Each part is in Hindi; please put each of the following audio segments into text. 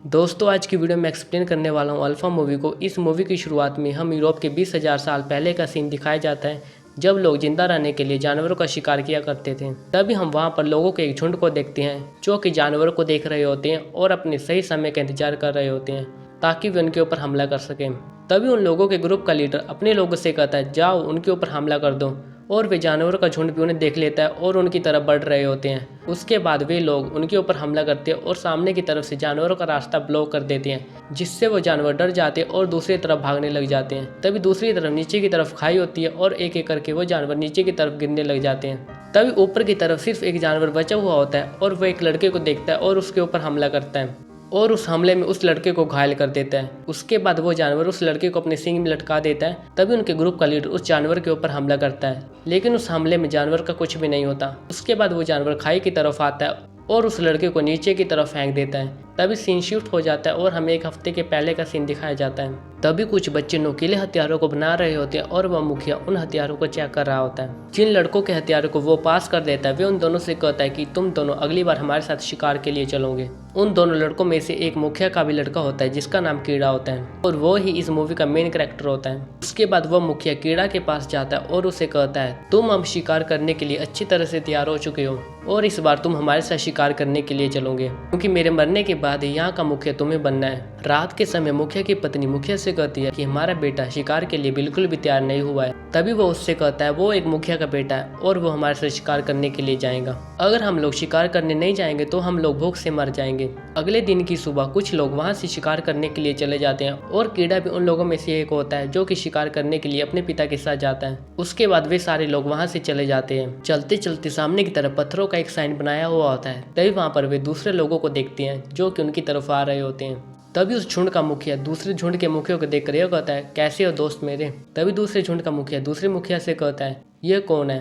दोस्तों आज की वीडियो में एक्सप्लेन करने वाला हूँ अल्फा मूवी को। इस मूवी की शुरुआत में हम यूरोप के 20,000 साल पहले का सीन दिखाया जाता है, जब लोग जिंदा रहने के लिए जानवरों का शिकार किया करते थे। तभी हम वहाँ पर लोगों के एक झुंड को देखते हैं जो कि जानवरों को देख रहे होते हैं और अपने सही समय का इंतजार कर रहे होते हैं ताकि वे उनके ऊपर हमला कर सकें। तभी उन लोगों के ग्रुप का लीडर अपने लोगों से कहता है, जाओ उनके ऊपर हमला कर दो। और वे जानवरों का झुंड भी उन्हें देख लेता है और उनकी तरफ बढ़ रहे होते हैं। उसके बाद वे लोग उनके ऊपर हमला करते हैं और सामने की तरफ से जानवरों का रास्ता ब्लॉक कर देते हैं, जिससे वो जानवर डर जाते हैं और दूसरी तरफ भागने लग जाते हैं। तभी दूसरी तरफ नीचे की तरफ खाई होती है और एक एक करके वो जानवर नीचे की तरफ गिरने लग जाते हैं। तभी ऊपर की तरफ सिर्फ एक जानवर बचा हुआ होता है और वह एक लड़के को देखता है और उसके ऊपर हमला करता है और उस हमले में उस लड़के को घायल कर देता है। उसके बाद वो जानवर उस लड़के को अपने सींग में लटका देता है। तभी उनके ग्रुप का लीडर उस जानवर के ऊपर हमला करता है, लेकिन उस हमले में जानवर का कुछ भी नहीं होता। उसके बाद वो जानवर खाई की तरफ आता है और उस लड़के को नीचे की तरफ फेंक देता है। तभी सीन शिफ्ट हो जाता है और हमें एक हफ्ते के पहले का सीन दिखाया जाता है। तभी कुछ बच्चे नुकीले हथियारों को बना रहे होते हैं और वह मुखिया उन हथियारों को चेक कर रहा होता है। जिन लड़कों के हथियारों को वो पास कर देता है, वे उन दोनों से कहता है कि तुम दोनों अगली बार हमारे साथ शिकार के लिए चलोगे। उन दोनों लड़कों में से एक मुखिया का भी लड़का होता है जिसका नाम कीड़ा होता है और वो ही इस मूवी का मेन कैरेक्टर होता है। उसके बाद वो मुखिया कीड़ा के पास जाता है और उसे कहता है, तुम अब शिकार करने के लिए अच्छी तरह से तैयार हो चुके हो और इस बार तुम हमारे साथ शिकार करने के लिए चलोगे, क्योंकि मेरे मरने के बाद यहाँ का मुखिया तुम्हें बनना है। रात के समय मुखिया की पत्नी मुखिया से कहती है कि हमारा बेटा शिकार के लिए बिल्कुल भी तैयार नहीं हुआ है। तभी वो उससे कहता है वो एक मुखिया का बेटा है और वो हमारे साथ शिकार करने के लिए जाएगा। अगर हम लोग शिकार करने नहीं जाएंगे तो हम लोग भूख से मर जाएंगे। अगले दिन की सुबह कुछ लोग वहाँ से शिकार करने के लिए चले जाते हैं और कीड़ा भी उन लोगों में से एक होता है जो कि शिकार करने के लिए अपने पिता के साथ जाता है। उसके बाद वे सारे लोग वहाँ से चले जाते हैं। चलते चलते सामने की तरफ पत्थरों का एक साइन बनाया हुआ होता है। तभी वहाँ पर वे दूसरे लोगों को देखते हैं जो कि उनकी तरफ आ रहे होते हैं। तभी उस झुंड का मुखिया दूसरे झुंड के मुखिया को देखकर यह कहता है, कैसे हो दोस्त मेरे। तभी दूसरे झुंड का मुखिया दूसरे मुखिया से कहता है, यह कौन है।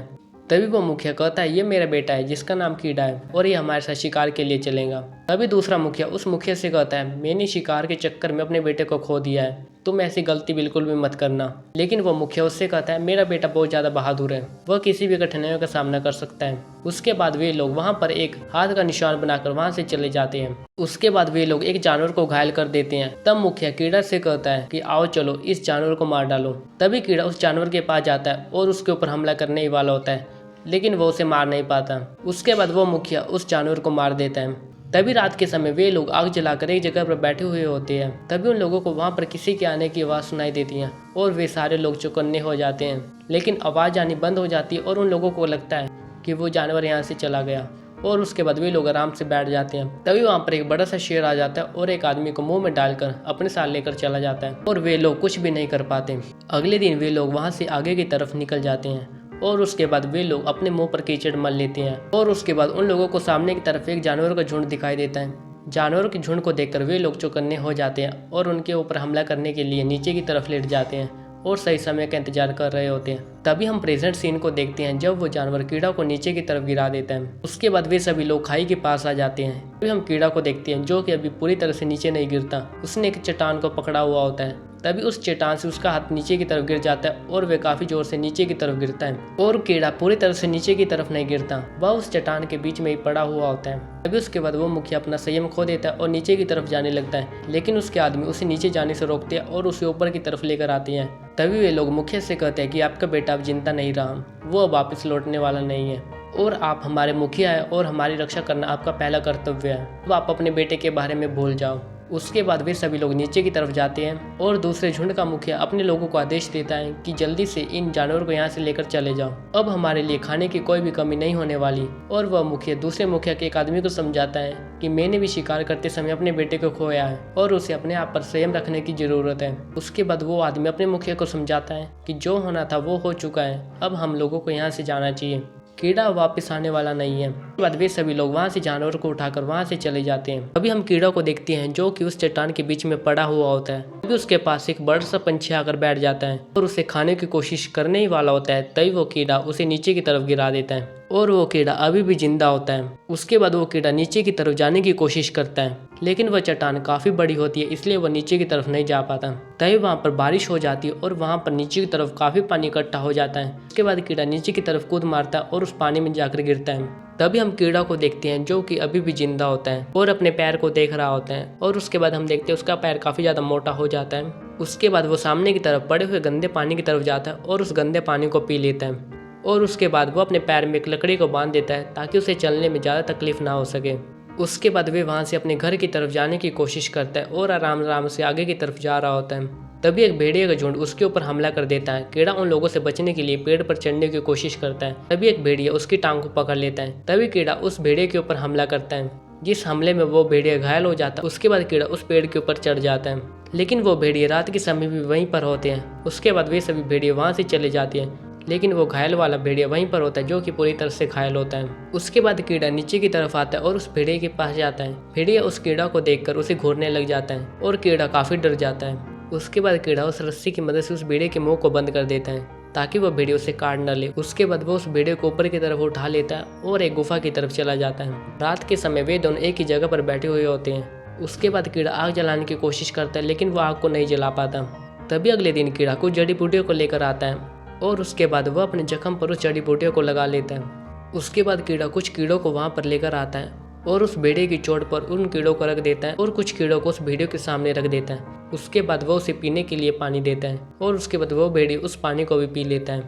तभी वो मुखिया कहता है, ये मेरा बेटा है जिसका नाम कीड़ा है और ये हमारे साथ शिकार के लिए चलेगा। तभी दूसरा मुखिया उस मुखिया से कहता है, मैंने शिकार के चक्कर में अपने बेटे को खो दिया है, तुम ऐसी गलती बिल्कुल भी मत करना। लेकिन वो मुखिया उससे कहता है, मेरा बेटा बहुत ज़्यादा बहादुर है, वह किसी भी कठिनाइयों का सामना कर सकता है। उसके बाद वे लोग वहाँ पर एक हाथ का निशान बनाकर वहाँ से चले जाते हैं। उसके बाद वे लोग एक जानवर को घायल कर देते हैं। तब मुखिया कीड़ा से कहता है कि आओ चलो इस जानवर को मार डालो। तभी कीड़ा उस जानवर के पास जाता है और उसके ऊपर हमला करने ही वाला होता है, लेकिन वो उसे मार नहीं पाता। उसके बाद वो मुखिया उस जानवर को मार देता है। तभी रात के समय वे लोग आग जलाकर एक जगह पर बैठे हुए होते हैं। तभी उन लोगों को वहाँ पर किसी के आने की आवाज़ सुनाई देती है और वे सारे लोग चौकन्ने हो जाते हैं, लेकिन आवाज़ आनी बंद हो जाती है और उन लोगों को लगता है कि वो जानवर यहाँ से चला गया। और उसके बाद वे लोग आराम से बैठ जाते हैं। तभी वहाँ पर एक बड़ा सा शेर आ जाता है और एक आदमी को मुंह में डालकर अपने साथ लेकर चला जाता है और वे लोग कुछ भी नहीं कर पाते। अगले दिन वे लोग वहाँ से आगे की तरफ निकल जाते हैं और उसके बाद वे लोग अपने मुंह पर कीचड़ मल लेते हैं। और उसके बाद उन लोगों को सामने की तरफ एक जानवरों का झुंड दिखाई देता है। जानवरों के झुंड को देखकर वे लोग चौकन्ने हो जाते हैं और उनके ऊपर हमला करने के लिए नीचे की तरफ लेट जाते हैं और सही समय का इंतजार कर रहे होते हैं। तभी हम प्रेजेंट सीन को देखते हैं जब वो जानवर कीड़ा को नीचे की तरफ गिरा देता है। उसके बाद वे सभी लोग खाई के पास आ जाते हैं। तभी हम कीड़ा को देखते हैं जो कि अभी पूरी तरह से नीचे नहीं गिरता। उसने एक चट्टान को पकड़ा हुआ होता है। तभी उस चट्टान से उसका हाथ नीचे की तरफ गिर जाता है और वह काफी जोर से नीचे की तरफ गिरता है और कीड़ा पूरी तरह से नीचे की तरफ नहीं गिरता, वह उस चट्टान के बीच में ही पड़ा हुआ होता है। तभी उसके बाद वो मुखिया अपना संयम खो देता है और नीचे की तरफ जाने लगता है, लेकिन उसके आदमी उसे नीचे जाने से रोकते हैं और उसे ऊपर की तरफ लेकर आते हैं। तभी वे लोग मुखिया से कहते हैं कि आपका बेटा अब जिंदा नहीं रहा, वो अब वापस लौटने वाला नहीं है और आप हमारे मुखिया है और हमारी रक्षा करना आपका पहला कर्तव्य है। अब आप अपने बेटे के बारे में भूल जाओ। उसके बाद वे सभी लोग नीचे की तरफ जाते हैं और दूसरे झुंड का मुखिया अपने लोगों को आदेश देता है कि जल्दी से इन जानवरों को यहाँ से लेकर चले जाओ, अब हमारे लिए खाने की कोई भी कमी नहीं होने वाली। और वह मुखिया दूसरे मुखिया के एक आदमी को समझाता है कि मैंने भी शिकार करते समय अपने बेटे को खोया है और उसे अपने आप पर संयम रखने की जरूरत है। उसके बाद वो आदमी अपने मुखिया को समझाता है कि जो होना था वो हो चुका है, अब हम लोगों को यहाँ से जाना चाहिए, कीड़ा वापस आने वाला नहीं है। उसके बाद वे सभी लोग वहाँ से जानवर को उठाकर वहाँ से चले जाते हैं। अभी हम कीड़ा को देखते हैं जो कि उस चट्टान के बीच में पड़ा हुआ होता है। अभी उसके पास एक बड़ा सा पंछी आकर बैठ जाता है और उसे खाने की कोशिश करने ही वाला होता है। तभी वो कीड़ा उसे नीचे की तरफ गिरा देता है और वो कीड़ा अभी भी जिंदा होता है। उसके बाद वो कीड़ा नीचे की तरफ जाने की कोशिश करता है, लेकिन वह चट्टान काफी बड़ी होती है इसलिए वह नीचे की तरफ नहीं जा पाता। तभी वहाँ पर बारिश हो जाती है और वहाँ पर नीचे की तरफ काफी पानी इकट्ठा हो जाता है। उसके बाद कीड़ा नीचे की तरफ कूद मारता है और उस पानी में जाकर गिरता है। तभी हम कीड़ा को देखते हैं जो कि अभी भी जिंदा होता है और अपने पैर को देख रहा होता है। और उसके बाद हम देखते हैं उसका पैर काफ़ी ज़्यादा मोटा हो जाता है। उसके बाद वो सामने की तरफ पड़े हुए गंदे पानी की तरफ जाता है और उस गंदे पानी को पी लेता है। और उसके बाद वो अपने पैर में एक लकड़ी को बांध देता है ताकि उसे चलने में ज़्यादा तकलीफ ना हो सके। उसके बाद वे वहाँ से अपने घर की तरफ जाने की कोशिश करता है और आराम आराम से आगे की तरफ जा रहा होता है। तभी एक भेड़िए का झुंड उसके ऊपर हमला कर देता है। कीड़ा उन लोगों से बचने के लिए पेड़ पर चढ़ने की कोशिश करता है। तभी एक भेड़िया उसकी टांग को पकड़ लेता है। तभी कीड़ा उस भेड़िए के ऊपर हमला करता है, जिस हमले में वो भेड़िया घायल हो जाता है। उसके बाद कीड़ा उस पेड़ के ऊपर चढ़ जाता है, लेकिन वो भेड़िए रात के समय भी वहीं पर होते हैं। उसके बाद वे सभी भेड़िए वहाँ से चले जाते हैं, लेकिन वो घायल वाला भेड़िया वहीं पर होता है जो कि पूरी तरह से घायल होता है। उसके बाद कीड़ा नीचे की तरफ आता है और उस भेड़िए के पास जाता है। भेड़िया उस कीड़ा को देखकर उसे घूरने लग जाता है और कीड़ा काफ़ी डर जाता है। उसके बाद कीड़ा उस रस्सी की मदद से उस भेड़िए के मुंह को बंद कर देता है ताकि वह भेड़िए उसे काट न ले। उसके बाद वो उस भेड़िए को ऊपर की तरफ उठा लेता है और एक गुफा की तरफ चला जाता है। रात के समय वे दोनों एक ही जगह पर बैठे हुए होते हैं। उसके बाद कीड़ा आग जलाने की कोशिश करता है, लेकिन वो आग को नहीं जला पाता। तभी अगले दिन कीड़ा कुछ जड़ी बूटियों को लेकर आता है और उसके बाद वह अपने जख्म पर उस जड़ी बूटियों को लगा लेता है। उसके बाद कीड़ा कुछ कीड़ों को वहाँ पर लेकर आता है और उस भेड़िए की चोट पर उन कीड़ों को रख देता है और कुछ कीड़ों को उस भेड़िए के सामने रख देता है। उसके बाद वह उसे पीने के लिए पानी देता है और उसके बाद वो भेड़िए उस पानी को भी पी लेता है।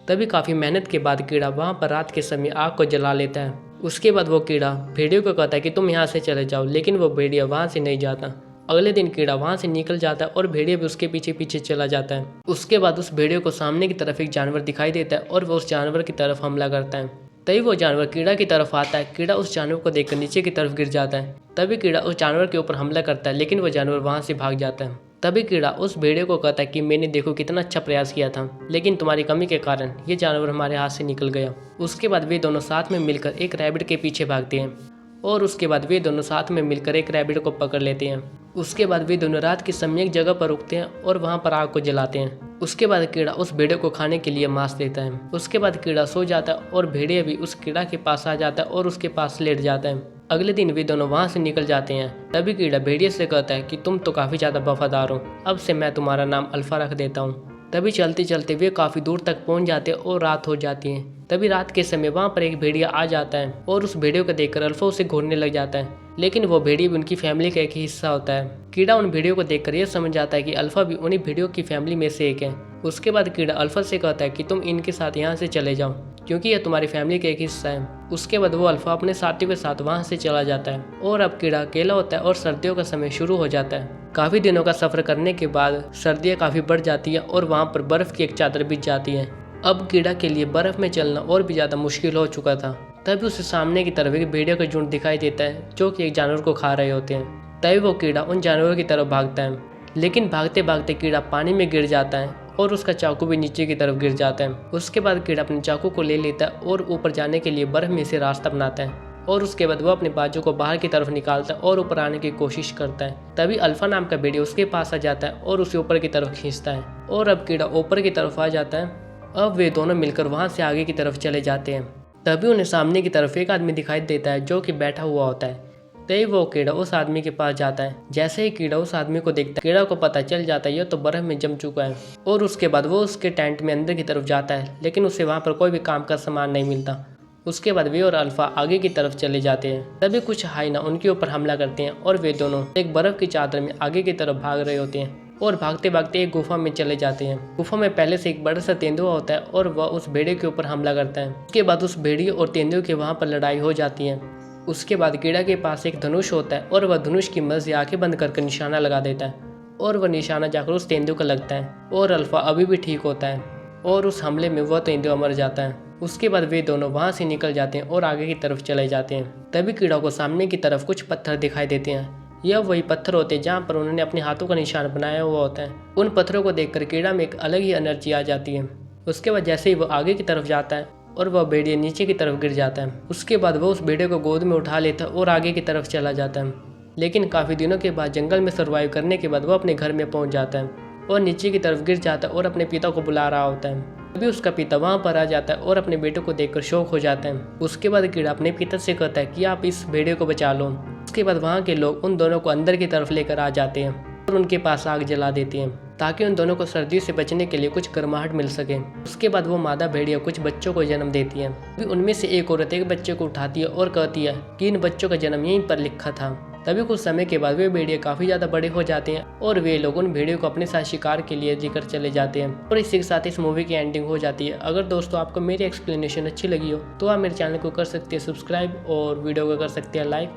तभी काफ़ी मेहनत के बाद कीड़ा वहाँ पर रात के समय आग को जला लेता है। उसके बाद वो कीड़ा भेड़िए को कहता है कि तुम यहाँ से चले जाओ, लेकिन वो भेड़िया वहाँ से नहीं जाता। अगले दिन कीड़ा वहाँ से निकल जाता है और भेड़िया भी उसके पीछे पीछे चला जाता है। उसके बाद उस भेड़िए को सामने की तरफ एक जानवर दिखाई देता है और वो उस जानवर की तरफ हमला करता है। तभी वो जानवर कीड़ा की तरफ आता है। कीड़ा उस जानवर को देखकर नीचे की तरफ गिर जाता है। तभी कीड़ा उस जानवर के ऊपर हमला करता है, लेकिन वो जानवर वहाँ से भाग जाता है। तभी कीड़ा उस भेड़िए को कहता है कि मैंने देखो कितना अच्छा प्रयास किया था, लेकिन तुम्हारी कमी के कारण ये जानवर हमारे हाथ से निकल गया। उसके बाद वे दोनों साथ में मिलकर एक रैबिट के पीछे भागते हैं और उसके बाद वे दोनों साथ में मिलकर एक रैबिट को पकड़ लेते हैं। उसके बाद वे दोनों रात के समय एक जगह पर रुकते हैं और वहाँ पर आग को जलाते हैं। उसके बाद कीड़ा उस भेड़िए को खाने के लिए मांस देता है। उसके बाद कीड़ा सो जाता है और भेड़िया भी उस कीड़ा के पास आ जाता है और उसके पास लेट जाता है। अगले दिन वे दोनों वहाँ से निकल जाते हैं। तभी कीड़ा भेड़िए से कहता है कि तुम तो काफ़ी ज़्यादा वफादार हो, अब से मैं तुम्हारा नाम अल्फा रख देता हूँ। तभी चलते चलते वे काफ़ी दूर तक पहुँच जाते हैं और रात हो जाती है। तभी रात के समय वहाँ पर एक भेड़िया आ जाता है और उस भेड़ियों को देखकर अल्फा उसे घूरने लग जाता है, लेकिन वो भेड़िया भी उनकी फैमिली का एक ही हिस्सा होता है। कीड़ा उन भेड़ियों को देखकर यह समझ जाता है कि अल्फा भी उन्हीं भेड़ियों की फैमिली में से एक है। उसके बाद कीड़ा अल्फा से कहता है कि तुम इनके साथ यहाँ से चले जाओ, क्योंकि यह तुम्हारी फैमिली का एक हिस्सा है। उसके बाद वो अल्फा अपने साथियों के साथ वहाँ से चला जाता है और अब कीड़ा अकेला होता है और सर्दियों का समय शुरू हो जाता है। काफ़ी दिनों का सफ़र करने के बाद सर्दियाँ काफ़ी बढ़ जाती है और वहाँ पर बर्फ़ की एक चादर बिछ जाती है। अब कीड़ा के लिए बर्फ़ में चलना और भी ज़्यादा मुश्किल हो चुका था। तभी उसे सामने की तरफ एक भेड़ियों का झुंड दिखाई देता है जो कि एक जानवर को खा रहे होते हैं। तभी वो कीड़ा उन जानवरों की तरफ भागता है, लेकिन भागते भागते कीड़ा पानी में गिर जाता है और उसका चाकू भी नीचे की तरफ गिर जाता है। उसके बाद कीड़ा अपने चाकू को ले लेता है और ऊपर जाने के लिए बर्फ़ में से रास्ता बनाता है और उसके बाद वो अपने बाजू को बाहर की तरफ निकालता है और ऊपर आने की कोशिश करता है। तभी अल्फा नाम का भेड़िया उसके पास आ जाता है और उसे ऊपर की तरफ खींचता है और अब कीड़ा ऊपर की तरफ आ जाता है। अब वे दोनों मिलकर वहाँ से आगे की तरफ चले जाते हैं। तभी उन्हें सामने की तरफ एक आदमी दिखाई देता है जो कि बैठा हुआ होता है। तभी वो कीड़ा उस आदमी के पास जाता है। जैसे ही कीड़ा उस आदमी को देखता है, कीड़ा को पता चल जाता है यह तो बर्फ में जम चुका है और उसके बाद वो उसके टेंट में अंदर की तरफ जाता है, लेकिन उसे वहाँ पर कोई भी काम का सामान नहीं मिलता। उसके बाद वे और अल्फा आगे की तरफ चले जाते हैं। तभी कुछ हाइना उनके ऊपर हमला करते हैं और वे दोनों एक बर्फ की चादर में आगे की तरफ भाग रहे होते हैं और भागते भागते एक गुफा में चले जाते हैं। गुफा में पहले से एक बड़ा सा तेंदुआ होता है और वह उस भेड़िए के ऊपर हमला करता है। उसके बाद उस भेड़िए और तेंदुए के वहाँ पर लड़ाई हो जाती है। उसके बाद कीड़ा के पास एक धनुष होता है और वह धनुष की मदद से आंखें बंद करके निशाना लगा देता है और वह निशाना जाकर उस तेंदुए को लगता है और अल्फा अभी भी ठीक होता है और उस हमले में वह तेंदुआ मर जाता है। उसके बाद वे दोनों वहाँ से निकल जाते हैं और आगे की तरफ चले जाते हैं। तभी कीड़ा को सामने की तरफ कुछ पत्थर दिखाई देते हैं। यह वही पत्थर होते हैं जहाँ पर उन्होंने अपने हाथों का निशान बनाया हुआ होता है। उन पत्थरों को देखकर कीड़ा में एक अलग ही एनर्जी आ जाती है। उसके बाद जैसे ही वो आगे की तरफ जाता है और वह भेड़िया नीचे की तरफ गिर जाता है। उसके बाद वो उस भेड़िए को गोद में उठा लेता है और आगे की तरफ चला जाता है। लेकिन काफ़ी दिनों के बाद जंगल में सर्वाइव करने के बाद वो अपने घर में पहुँच जाता है और नीचे की तरफ गिर जाता है और अपने पिता को बुला रहा होता है। तभी उसका पिता वहाँ पर आ जाता है और अपने बेटे को देखकर शौक हो जाता है। उसके बाद कीड़ा अपने पिता से कहता है कि आप इस भेड़िए को बचा लो। उसके बाद वहाँ के लोग उन दोनों को अंदर की तरफ लेकर आ जाते हैं और उनके पास आग जला देते हैं ताकि उन दोनों को सर्दी से बचने के लिए कुछ गर्माहट मिल सके। उसके बाद वो मादा भेड़िया कुछ बच्चों को जन्म देती है। अभी उनमें से एक औरत एक बच्चे को उठाती है और कहती है कि इन बच्चों का जन्म यहीं पर लिखा था। तभी कुछ समय के बाद वे भेड़िए काफ़ी ज़्यादा बड़े हो जाते हैं और वे लोग उन भेड़ियों को अपने साथ शिकार के लिए लेकर चले जाते हैं। और इसी के साथ इस मूवी की एंडिंग हो जाती है। अगर दोस्तों आपको मेरी एक्सप्लेनेशन अच्छी लगी हो तो आप मेरे चैनल को कर सकते हैं सब्सक्राइब और वीडियो को कर सकते हैं लाइक।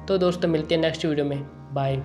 तो दोस्तों मिलते हैं नेक्स्ट वीडियो में। बाय।